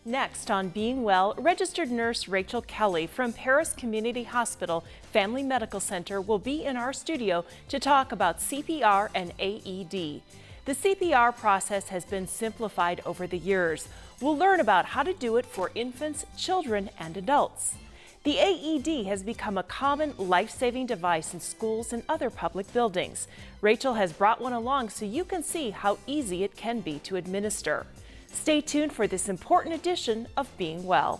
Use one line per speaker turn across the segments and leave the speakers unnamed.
Next on Being Well, registered nurse Rachel Kelly from Paris Community Hospital Family Medical Center will be in our studio to talk about CPR and AED. The CPR process has been simplified over the years. We'll learn about how to do it for infants, children, and adults. The AED has become a common life-saving device in schools and other public buildings. Rachel has brought one along so you can see how easy it can be to administer. Stay tuned for this important edition of Being Well.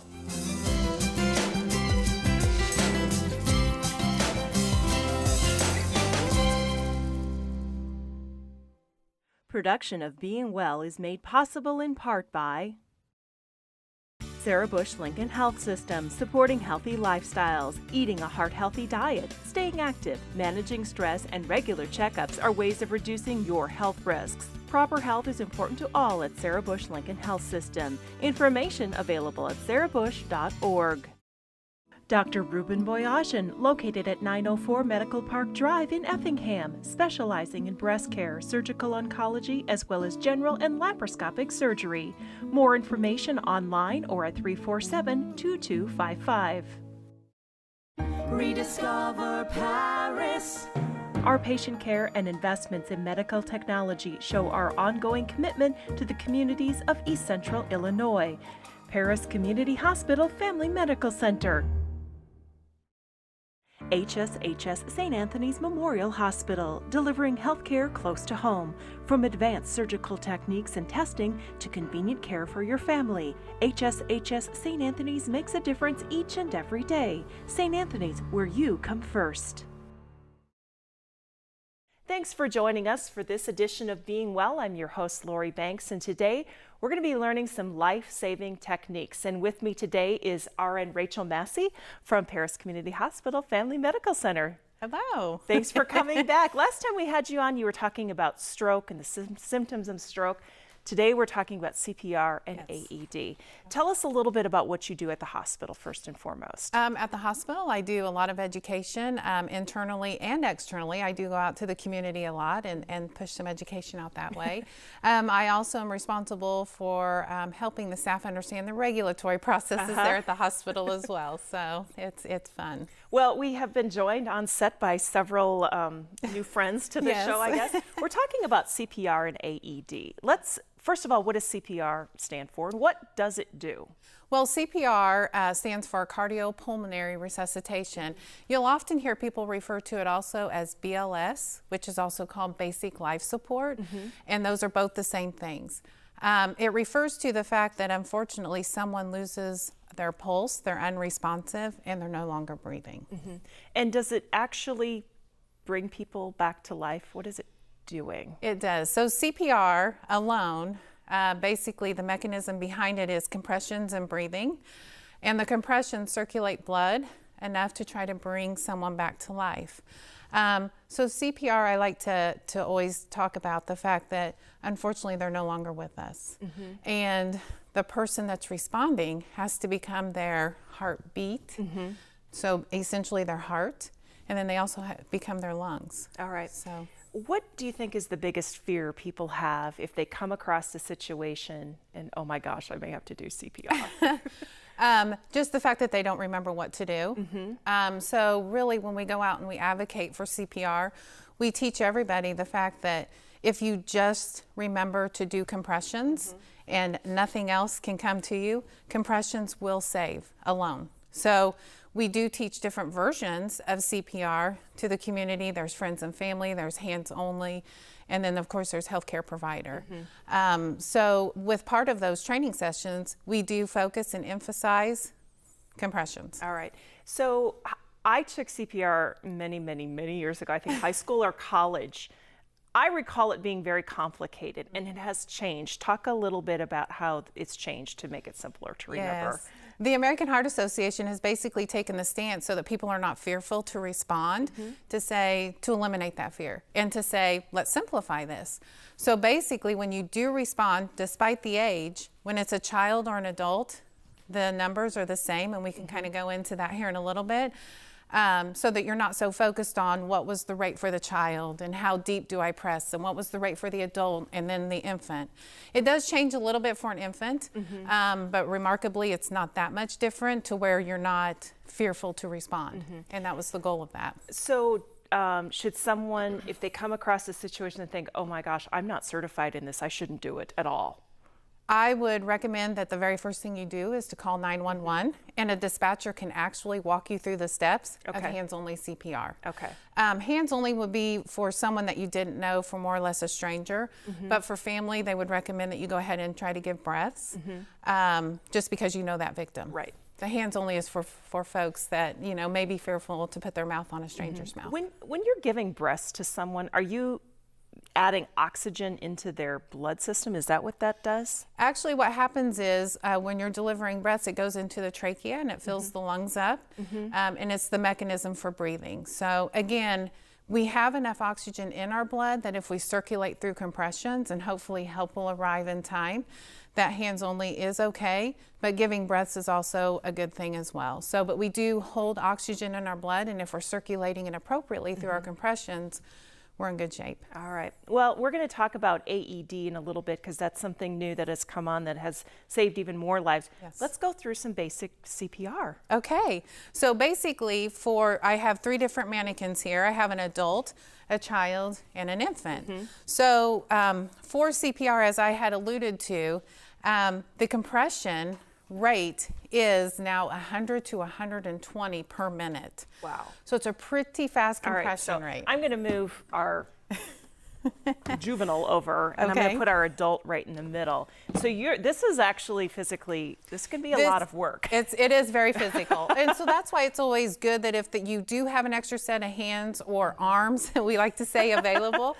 Production of Being Well is made possible in part by Sarah Bush Lincoln Health System, supporting healthy lifestyles, eating a heart-healthy diet, staying active, managing stress, and regular checkups are ways of reducing your health risks. Proper health is important to all at Sarah Bush Lincoln Health System. Information available at sarahbush.org. Dr. Ruben Boyajian, located at 904 Medical Park Drive in Effingham, specializing in breast care, surgical oncology, as well as general and laparoscopic surgery. More information online or at 347-2255. Rediscover Paris. Our patient care and investments in medical technology show our ongoing commitment to the communities of East Central Illinois. Paris Community Hospital Family Medical Center. HSHS St. Anthony's Memorial Hospital, delivering healthcare close to home. From advanced surgical techniques and testing to convenient care for your family, HSHS St. Anthony's makes a difference each and every day. St. Anthony's, where you come first. Thanks for joining us for this edition of Being Well. I'm your host, Lori Banks, and today we're going to be learning some life-saving techniques. And with me today is RN Rachel Massey from Paris Community Hospital Family Medical Center.
Hello.
Thanks for coming back. Last time we had you on, you were talking about stroke and the symptoms of stroke. Today we're talking about CPR and AED. Tell us a little bit about what you do at the hospital first and foremost.
At the hospital, I do a lot of education internally and externally. I do go out to the community a lot and push some education out that way. I also am responsible for helping the staff understand the regulatory processes there at the hospital as well. So it's fun.
Well, we have been joined on set by several new friends to the show, I guess. We're talking about CPR and AED. First of all, what does CPR stand for, and what does it do?
Well, CPR stands for cardiopulmonary resuscitation. You'll often hear people refer to it also as BLS, which is also called basic life support, and those are both the same things. It refers to the fact that unfortunately someone loses their pulse, they're unresponsive, and they're no longer breathing.
And does it actually bring people back to life? What is it doing?
It does. So CPR alone, basically the mechanism behind it is compressions and breathing, and the compressions circulate blood enough to try to bring someone back to life. So CPR, I like to always talk about the fact that unfortunately they're no longer with us, and the person that's responding has to become their heartbeat, so essentially their heart, and then they also become their lungs.
All right.
So
what do you think is the biggest fear people have if they come across a situation and, oh my gosh, I may have to do CPR?
Just the fact that they don't remember what to do. So really when we go out and we advocate for CPR, we teach everybody the fact that if you just remember to do compressions and nothing else can come to you, compressions will save alone. So we do teach different versions of CPR to the community. There's friends and family, there's hands only, and then of course there's healthcare provider. So with part of those training sessions, we do focus and emphasize compressions.
All right. So I took CPR many years ago, I think high school or college. I recall it being very complicated, and it has changed. Talk a little bit about how it's changed to make it simpler to remember.
Yes. The American Heart Association has basically taken the stance so that people are not fearful to respond, to eliminate that fear, and to say, let's simplify this. So basically, when you do respond, despite the age, when it's a child or an adult, the numbers are the same, and we can kind of go into that here in a little bit. so that you're not so focused on what was the rate for the child and how deep do I press and what was the rate for the adult and then the infant. It does change a little bit for an infant, but remarkably it's not that much different to where you're not fearful to respond. And that was the goal of that.
So should someone, if they come across a situation and think, oh my gosh, I'm not certified in this, I shouldn't do it at all?
I would recommend that the very first thing you do is to call 911, and a dispatcher can actually walk you through the steps of hands-only CPR.
Okay.
Hands-only would be for someone that you didn't know, for more or less a stranger, but for family, they would recommend that you go ahead and try to give breaths, just because you know that victim.
Right.
The hands-only is for folks that, may be fearful to put their mouth on a stranger's mouth.
When you're giving breaths to someone, are you adding oxygen into their blood system? Is that what that does?
Actually, what happens is when you're delivering breaths, it goes into the trachea and it fills the lungs up, and it's the mechanism for breathing. So again, we have enough oxygen in our blood that if we circulate through compressions, and hopefully help will arrive in time, that hands only is okay, but giving breaths is also a good thing as well. So, but we do hold oxygen in our blood, and if we're circulating it appropriately through our compressions, we're in good shape.
All right. Well, we're going to talk about AED in a little bit because that's something new that has come on that has saved even more lives.
Yes.
Let's go through some basic CPR.
Okay. So basically I have 3 different mannequins here. I have an adult, a child, and an infant. So for CPR, as I had alluded to, the compression rate is now 100 to 120 per minute.
Wow.
So it's a pretty fast compression
All right, so
rate.
I'm going to move our juvenile over, and I'm going to put our adult right in the middle. So this is actually physically, this can be a lot of work.
It is very physical. And so that's why it's always good that if you do have an extra set of hands or arms, we like to say, available,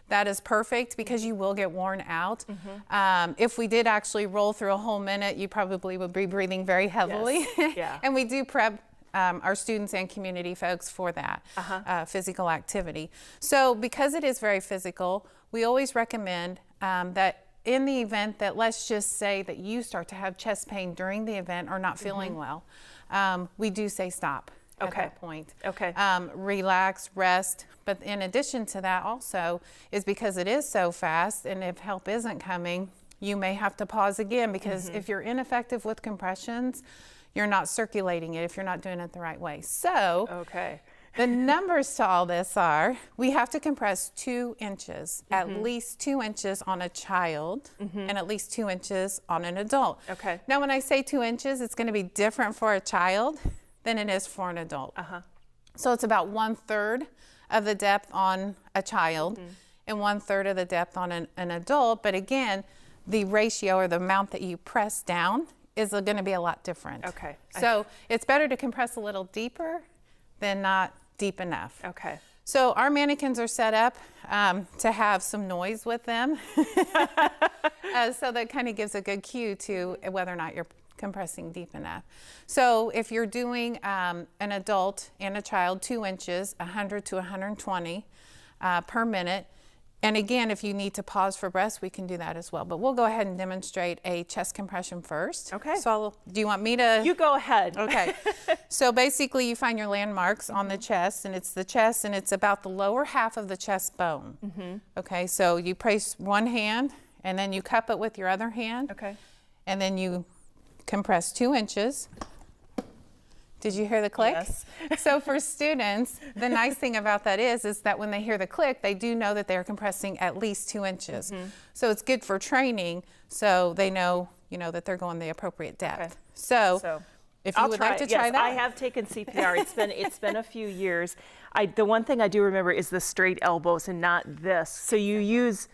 that is perfect because you will get worn out. If we did actually roll through a whole minute, you probably would be breathing very heavily.
Yes. Yeah.
And we do prep our students and community folks for that physical activity. So because it is very physical, we always recommend that in the event that, let's just say that you start to have chest pain during the event or not feeling well, we do say stop. At that point.
Okay.
Relax, rest. But in addition to that also is because it is so fast, and if help isn't coming, you may have to pause again because if you're ineffective with compressions, you're not circulating it if you're not doing it the right way. So the numbers to all this are, we have to compress 2 inches, at least 2 inches on a child, and at least 2 inches on an adult.
Okay.
Now when I say 2 inches, it's going to be different for a child than it is for an adult. So it's about 1/3 of the depth on a child and 1/3 of the depth on an adult. But again, the ratio or the amount that you press down is going to be a lot different.
Okay.
So it's better to compress a little deeper than not deep enough.
Okay.
So our mannequins are set up to have some noise with them. So that kind of gives a good cue to whether or not you're compressing deep enough. So if you're doing an adult and a child, 2 inches, 100 to 120 per minute. And again, if you need to pause for breaths, we can do that as well. But we'll go ahead and demonstrate a chest compression first.
Okay.
So do you want me to?
You go ahead.
Okay. So basically you find your landmarks on the chest, and it's the chest, and it's about the lower half of the chest bone. Okay. So you place one hand, and then you cup it with your other hand.
Okay.
And then you compress 2 inches. Did you hear the click?
Yes.
So for students, the nice thing about that is that when they hear the click, they do know that they're compressing at least 2 inches. So it's good for training, so they know, that they're going the appropriate depth.
Okay.
So if you would like to try that.
I have taken CPR. It's been a few years. The one thing I do remember is the straight elbows and not this. So you use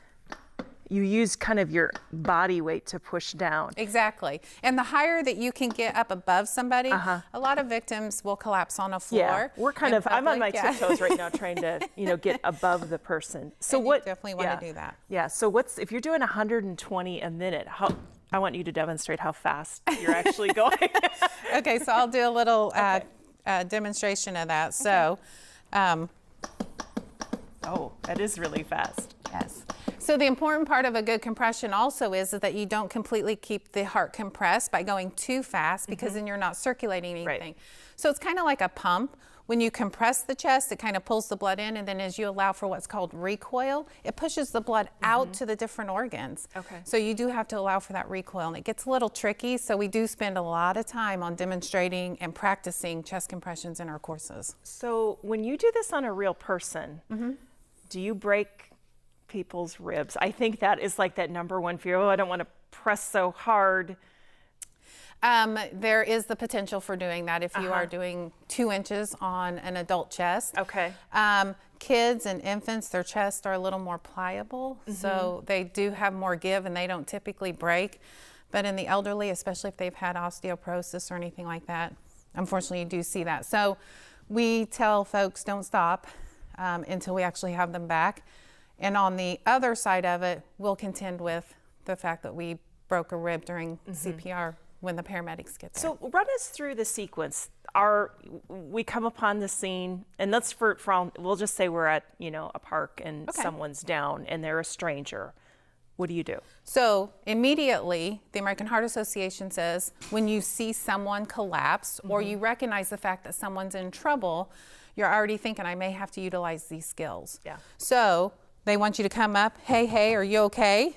kind of your body weight to push down.
Exactly. And the higher that you can get up above somebody, a lot of victims will collapse on a floor.
Yeah, we're I'm on my tiptoes right now trying to, get above the person. So
and
what?
You definitely want to do that.
Yeah. So if you're doing 120 a minute, I want you to demonstrate how fast you're actually going.
Okay, so I'll do a little demonstration of that. So,
oh, that is really fast.
Yes. So the important part of a good compression also is that you don't completely keep the heart compressed by going too fast, because then you're not circulating anything.
Right.
So it's kind of like a pump when you compress the chest, it kind of pulls the blood in, and then as you allow for what's called recoil, it pushes the blood out to the different organs.
Okay.
So you do have to allow for that recoil, and it gets a little tricky, so we do spend a lot of time on demonstrating and practicing chest compressions in our courses.
So when you do this on a real person, do you break people's ribs? I think that is like that number one fear. Oh, I don't want to press so hard.
There is the potential for doing that if you are doing 2 inches on an adult chest.
Okay.
Kids and infants, their chests are a little more pliable, so they do have more give and they don't typically break. But in the elderly, especially if they've had osteoporosis or anything like that, unfortunately you do see that. So we tell folks don't stop until we actually have them back. And on the other side of it, we'll contend with the fact that we broke a rib during CPR when the paramedics get there.
So run us through the sequence. We come upon the scene, and let's we'll just say we're at a park and someone's down and they're a stranger. What do you do?
So immediately, the American Heart Association says when you see someone collapse or you recognize the fact that someone's in trouble, you're already thinking, I may have to utilize these skills.
Yeah.
So they want you to come up, hey, are you okay?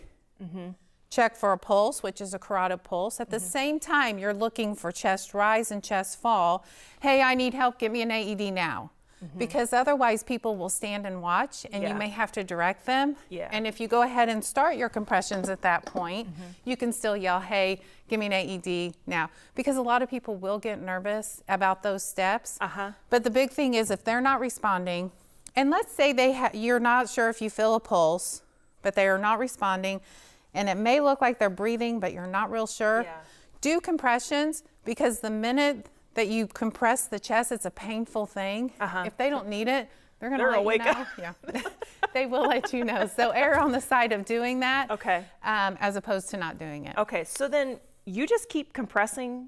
Check for a pulse, which is a carotid pulse. At the same time, you're looking for chest rise and chest fall. Hey, I need help, give me an AED now. Because otherwise people will stand and watch and you may have to direct them.
Yeah.
And if you go ahead and start your compressions at that point, you can still yell, hey, give me an AED now. Because a lot of people will get nervous about those steps. But the big thing is if they're not responding, and let's say you're not sure if you feel a pulse, but they are not responding, and it may look like they're breathing, but you're not real sure, do compressions, because the minute that you compress the chest, it's a painful thing. If they don't need it, they're going to let
wake
you know.
up.
Yeah, they will let you know. So err on the side of doing that, as opposed to not doing it.
Okay, so then you just keep compressing.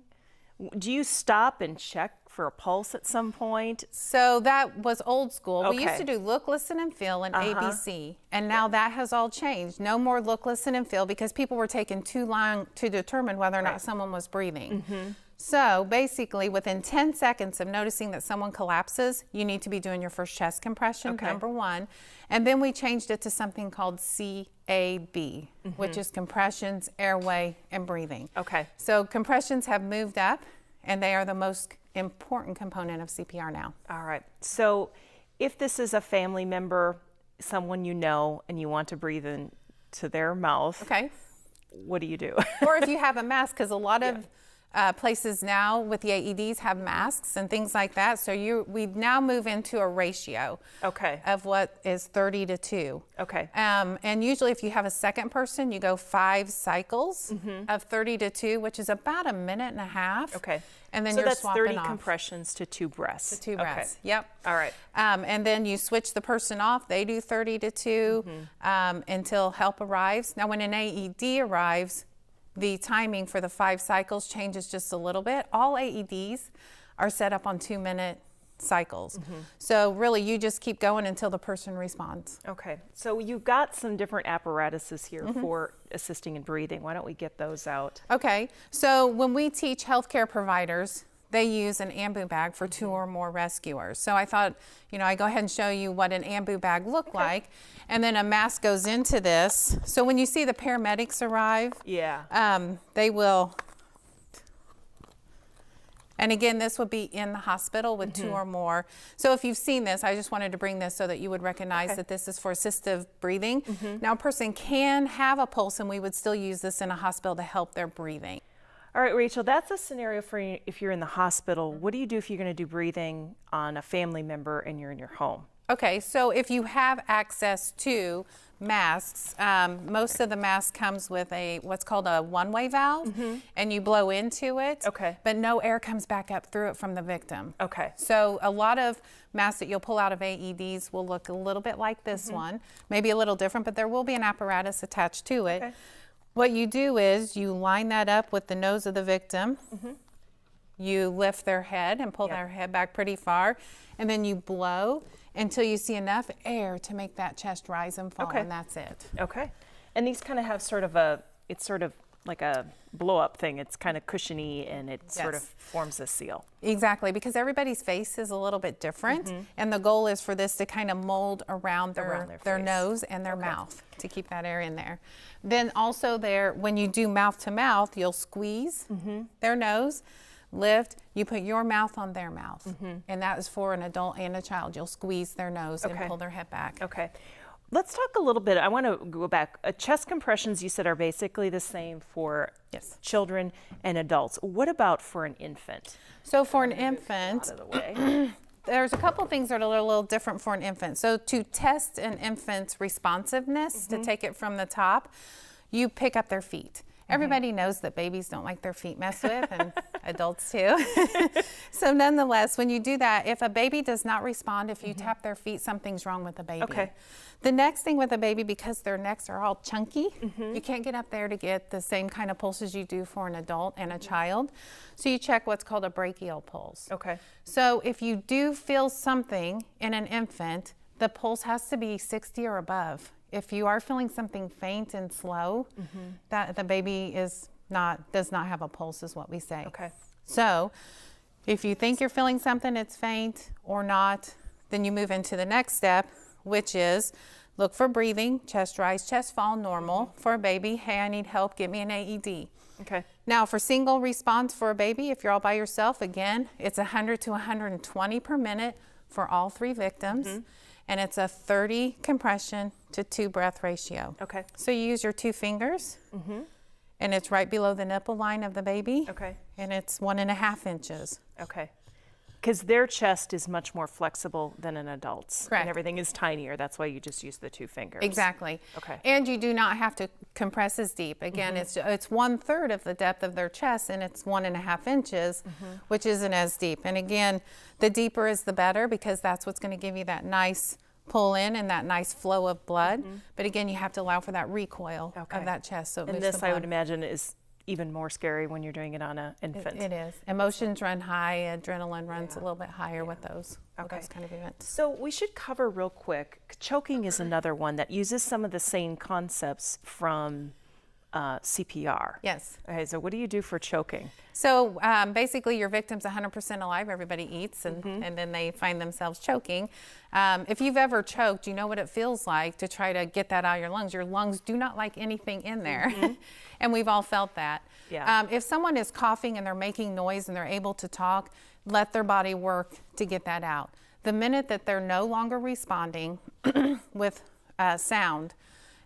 Do you stop and check for a pulse at some point?
So that was old school. We used
Okay.
to do look, listen, and feel and ABC, and now that has all changed. No more look, listen, and feel because people were taking too long to determine whether or not someone was breathing. So basically, within 10 seconds of noticing that someone collapses, you need to be doing your first chest compression, number one. And then we changed it to something called CAB, which is compressions, airway, and breathing.
Okay.
So compressions have moved up, and they are the most important component of CPR now.
All right. So if this is a family member, someone you know, and you want to breathe into their mouth,
Okay.
what do you do?
Or if you have a mask, because a lot of places now with the AEDs have masks and things like that. So we now move into a ratio of what is 30 to 2.
Okay.
And usually if you have a second person, you go 5 cycles of 30 to 2, which is about a minute and a half.
Okay.
And then
so
you're
that's
swapping
30
off.
compressions to 2 breaths.
To 2 breaths. Yep.
All right.
And then you switch the person off. They do 30 to 2 until help arrives. Now, when an AED arrives, the timing for the 5 cycles changes just a little bit. All AEDs are set up on 2-minute cycles. So really, you just keep going until the person responds.
Okay. So you've got some different apparatuses here for assisting in breathing. Why don't we get those out?
Okay. So when we teach healthcare providers, they use an ambu bag for 2 or more rescuers. So I thought, I go ahead and show you what an ambu bag looked like. And then a mask goes into this. So when you see the paramedics arrive, they will, and again, this would be in the hospital with 2 or more. So if you've seen this, I just wanted to bring this so that you would recognize that this is for assistive breathing. Now a person can have a pulse and we would still use this in a hospital to help their breathing.
All right, Rachel, that's a scenario for if you're in the hospital. What do you do if you're going to do breathing on a family member and you're in your home?
Okay, so if you have access to masks, most of the mask comes with what's called a one-way valve, and you blow into it, but no air comes back up through it from the victim.
Okay.
So a lot of masks that you'll pull out of AEDs will look a little bit like this one, maybe a little different, but there will be an apparatus attached to it.
Okay.
What you do is you line that up with the nose of the victim. You lift their head and pull their head back pretty far, and then you blow until you see enough air to make that chest rise and fall, and that's it.
Okay. And these kind of have it's sort of like a blow up thing. It's kind of cushiony and it sort of
Yes.
forms a seal.
Exactly, because everybody's face is a little bit different, and the goal is for this to kind of mold around
Around
their
their face.
nose and their mouth to keep that air in there. Then also when you do mouth to mouth, you'll squeeze their nose, lift, you put your mouth on their mouth, and that is for an adult and a child. You'll squeeze their nose and
Okay.
pull their head back.
Okay. Let's talk a little bit. I want to go back. Chest compressions, you said, are basically the same for
Yes.
children and adults. What about for an infant?
So for an infant,
Out of the way.
there's a couple things that are a little different for an infant. So to test an infant's responsiveness, to take it from the top, you pick up their feet. Everybody knows that babies don't like their feet messed with, and adults too. So nonetheless, when you do that, if a baby does not respond, if you tap their feet, something's wrong with the baby.
Okay.
The next thing with a baby, because their necks are all chunky, you can't get up there to get the same kind of pulses you do for an adult and a child. So you check what's called a brachial pulse.
Okay.
So if you do feel something in an infant, the pulse has to be 60 or above. If you are feeling something faint and slow, that the baby does not have a pulse, is what we say.
Okay.
So if you think you're feeling something, it's faint or not, then you move into the next step, which is look for breathing, chest rise, chest fall, normal for a baby. Hey, I need help, get me an AED.
Okay.
Now, for single response for a baby, if you're all by yourself, again, it's 100 to 120 per minute for all 3 victims, and it's a 30 compression to 2 breath ratio.
Okay.
So you use your 2 fingers, and it's right below the nipple line of the baby,
Okay.
and it's 1.5 inches.
Okay. Because their chest is much more flexible than an adult's.
Correct.
And everything is tinier. That's why you just use the 2 fingers.
Exactly.
Okay.
And you do not have to compress as deep. Again, it's 1/3 of the depth of their chest, and it's 1.5 inches, which isn't as deep. And again, the deeper is the better, because that's what's going to give you that nice pull in and that nice flow of blood. But again, you have to allow for that recoil
Okay.
of that chest. So it
And
moves
this,
the
I
blood.
would imagine, is even more scary when you're doing it on an infant.
It is. Emotions run high, adrenaline runs a little bit higher with those kind of events.
So we should cover real quick. Choking is another one that uses some of the same concepts from CPR.
Yes.
Okay, so what do you do for choking?
So basically, your victim's 100% alive. Everybody eats, and then they find themselves choking. If you've ever choked, you know what it feels like to try to get that out of your lungs. Your lungs do not like anything in there, and we've all felt that.
Yeah.
If someone is coughing and they're making noise and they're able to talk, let their body work to get that out. The minute that they're no longer responding with sound,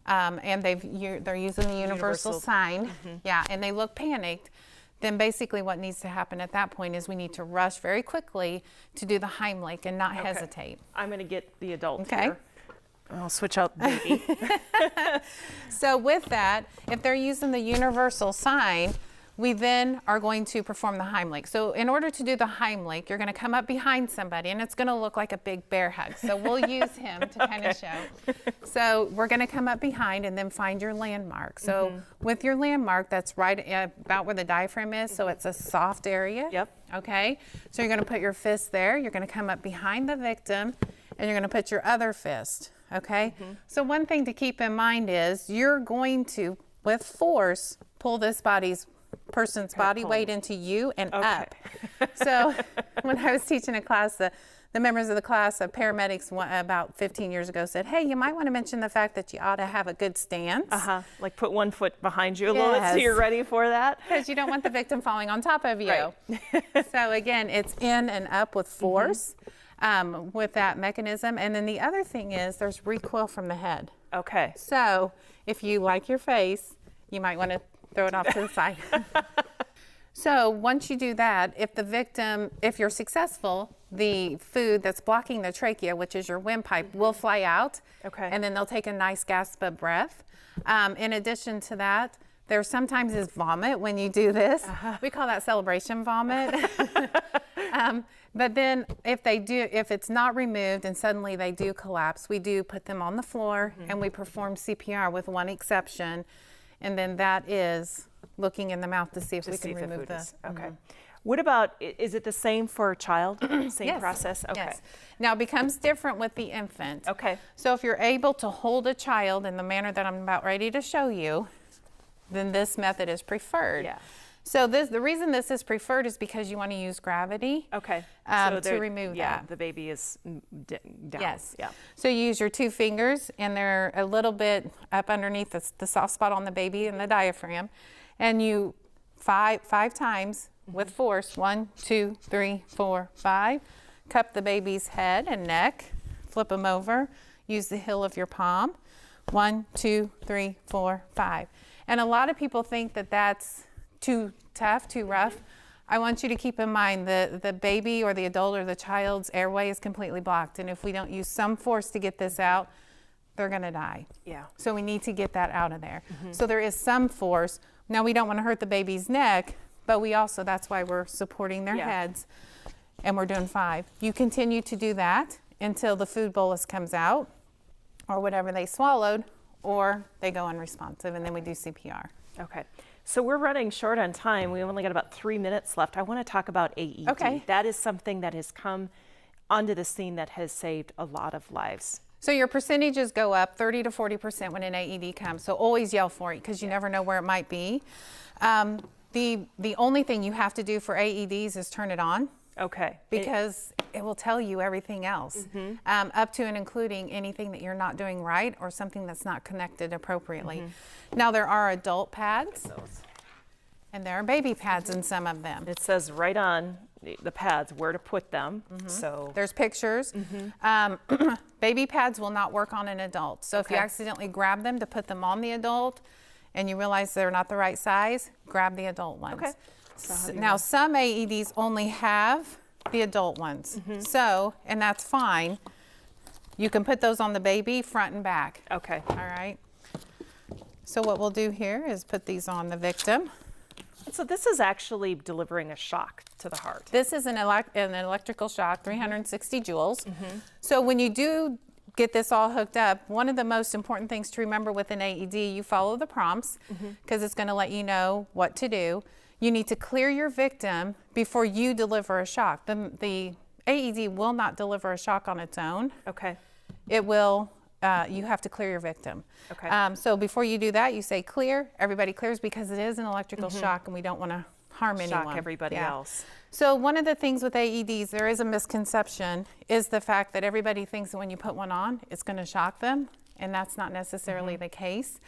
and they're using the universal sign, and they look panicked, then basically what needs to happen at that point is we need to rush very quickly to do the Heimlich and not hesitate.
I'm going to get the adult
Okay.
here. I'll switch out baby.
So with that, if they're using the universal sign, we then are going to perform the Heimlich. So in order to do the Heimlich, you're going to come up behind somebody, and it's going to look like a big bear hug. So we'll use him to kind of show. So we're going to come up behind and then find your landmark. So with your landmark, that's right about where the diaphragm is, so it's a soft area.
Yep.
Okay? So you're going to put your fist there. You're going to come up behind the victim, and you're going to put your other fist. Okay? So one thing to keep in mind is you're going to, with force, pull this person's body weight into you and up. So when I was teaching a class, the members of the class, paramedics about 15 years ago said, hey, you might want to mention the fact that you ought to have a good stance.
Like put one foot behind you a little bit so you're ready for that.
Because you don't want the victim falling on top of you.
Right.
So again, it's in and up with force with that mechanism. And then the other thing is there's recoil from the head.
Okay.
So if you like your face, you might want to throw it off to the side. So once you do that, if you're successful, the food that's blocking the trachea, which is your windpipe, will fly out.
Okay.
And then they'll take a nice gasp of breath. In addition to that, there sometimes is vomit when you do this. We call that celebration vomit. But then if it's not removed and suddenly they do collapse, we do put them on the floor and we perform CPR with one exception. And then that is looking in the mouth to see if we can remove the
Okay. What about, is it the same for a child? Same
Yes.
process? Okay.
Yes. Now it becomes different with the infant.
Okay.
So if you're able to hold a child in the manner that I'm about ready to show you, then this method is preferred.
Yeah.
So the reason this is preferred is because you want to use gravity
Okay.
to remove
yeah,
that.
the baby is down.
Yes.
Yeah.
So you use your 2 fingers, and they're a little bit up underneath the soft spot on the baby and the diaphragm, and you five times with force, 1, 2, 3, 4, 5, cup the baby's head and neck, flip them over, use the heel of your palm, 1, 2, 3, 4, 5. And a lot of people think that that's too tough, too rough. I want you to keep in mind the baby or the adult or the child's airway is completely blocked. And if we don't use some force to get this out, they're going to die.
Yeah.
So we need to get that out of there. So there is some force. Now we don't want to hurt the baby's neck, but we also, that's why we're supporting their
Yeah.
heads. And we're doing 5. You continue to do that until the food bolus comes out or whatever they swallowed, or they go unresponsive, and then we do CPR.
Okay. So we're running short on time. We only got about 3 minutes left. I want to talk about AED.
Okay.
That is something that has come onto the scene that has saved a lot of lives.
So your percentages go up 30 to 40% when an AED comes. So always yell for it because you never know where it might be. The only thing you have to do for AEDs is turn it on,
Okay.
because it will tell you everything else, up to and including anything that you're not doing right or something that's not connected appropriately. Now there are adult pads and there are baby pads in some of them.
It says right on the pads where to put them. So
There's pictures. Baby pads will not work on an adult. So if you
Okay.
accidentally grab them to put them on the adult and you realize they're not the right size, grab the adult ones.
Okay. So how do you
Now
know?
some AEDs only have the adult ones. So, and that's fine. You can put those on the baby front and back.
Okay.
All right. So what we'll do here is put these on the victim.
So this is actually delivering a shock to the heart.
This is an electrical shock, 360 joules. So when you do get this all hooked up, one of the most important things to remember with an AED, you follow the prompts because it's going to let you know what to do. You need to clear your victim before you deliver a shock. The AED will not deliver a shock on its own.
Okay.
It will, you have to clear your victim.
Okay.
So before you do that, you say clear, everybody clears because it is an electrical shock and we don't want to harm anyone.
Shock everybody
Yeah.
else.
So one of the things with AEDs, there is a misconception, is the fact that everybody thinks that when you put one on, it's going to shock them, and that's not necessarily the case.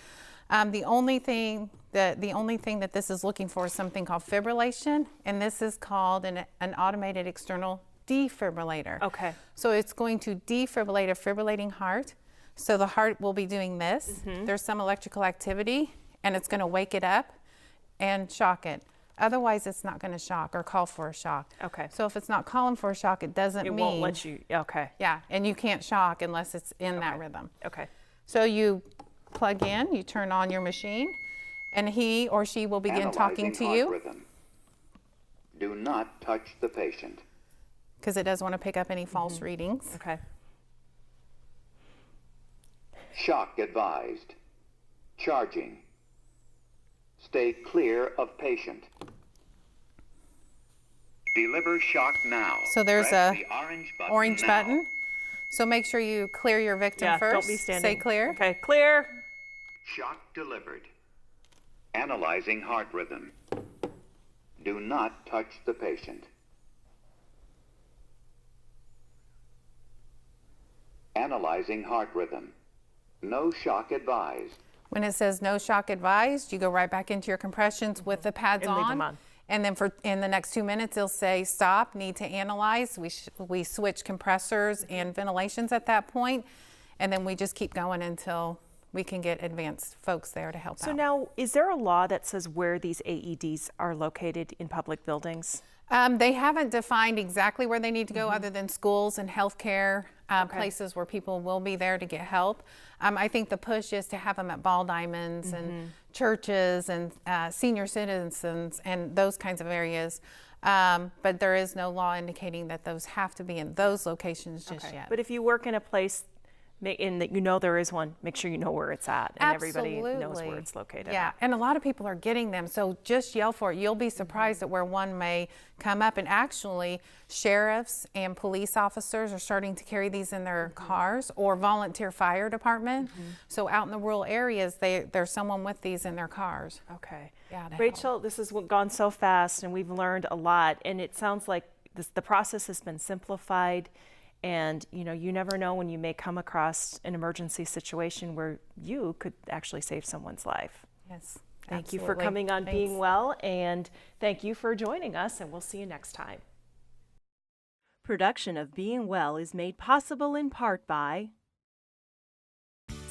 The only thing that this is looking for is something called fibrillation, and this is called an automated external defibrillator.
Okay.
So it's going to defibrillate a fibrillating heart. So the heart will be doing this. There's some electrical activity, and it's going to wake it up and shock it. Otherwise, it's not going to shock or call for a shock.
Okay.
So if it's not calling for a shock, it doesn't
It
mean.
won't let you. Okay.
Yeah, and you can't shock unless it's in that rhythm.
Okay.
So you plug in, you turn on your machine, and he or she will begin talking to
Analyzing heart
you
rhythm. Do not touch the patient.
because it doesn't want to pick up any false readings.
Okay.
Shock advised. Charging. Stay clear of patient. Deliver shock now.
So there's
Press
a
the orange
Orange
now.
button. So make sure you clear your victim
Yeah.
first.
Don't be standing.
Say clear.
Okay. Clear.
Shock delivered. Analyzing heart rhythm. Do not touch the patient. Analyzing heart rhythm. No shock advised.
When it says no shock advised, you go right back into your compressions with the pads
And leave them on.
And then in the next 2 minutes, it'll say stop, need to analyze. We switch compressors and ventilations at that point, and then we just keep going until we can get advanced folks there to help
So
out.
now, is there a law that says where these AEDs are located in public buildings?
They haven't defined exactly where they need to go other than schools and healthcare places where people will be there to get help. I think the push is to have them at ball diamonds and churches and senior citizens and those kinds of areas. But there is no law indicating that those have to be in those locations just yet.
But if you work in a place And that you know there is one, make sure you know where it's at, and everybody knows where it's located.
Yeah, and a lot of people are getting them, so just yell for it. You'll be surprised at where one may come up, and actually sheriffs and police officers are starting to carry these in their cars, or volunteer fire department. So out in the rural areas, there's someone with these in their cars.
Okay.
Yeah, to
Rachel,
help.
this has gone so fast, and we've learned a lot, and it sounds like the process has been simplified. And you never know when you may come across an emergency situation where you could actually save someone's life.
Yes.
Thank you for
absolutely.
coming on
Thanks.
Being Well, and thank you for joining us, and we'll see you next time. Production of Being Well is made possible in part by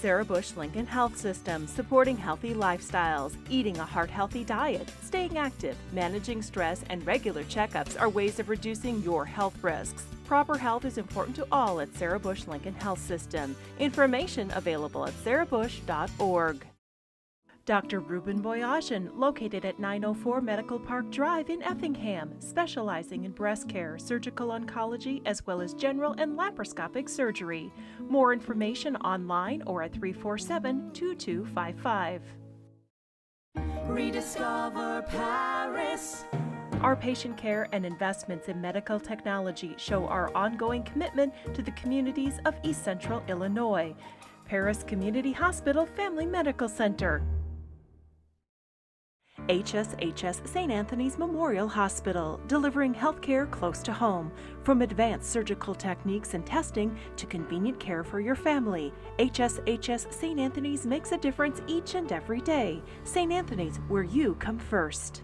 Sarah Bush Lincoln Health System, supporting healthy lifestyles, eating a heart-healthy diet, staying active, managing stress, and regular checkups are ways of reducing your health risks. Proper health is important to all at Sarah Bush Lincoln Health System. Information available at sarahbush.org. Dr. Ruben Boyajian, located at 904 Medical Park Drive in Effingham, specializing in breast care, surgical oncology, as well as general and laparoscopic surgery. More information online or at 347-2255. Rediscover Paris. Our patient care and investments in medical technology show our ongoing commitment to the communities of East Central Illinois. Paris Community Hospital Family Medical Center. HSHS St. Anthony's Memorial Hospital, delivering healthcare close to home. From advanced surgical techniques and testing to convenient care for your family, HSHS St. Anthony's makes a difference each and every day. St. Anthony's, where you come first.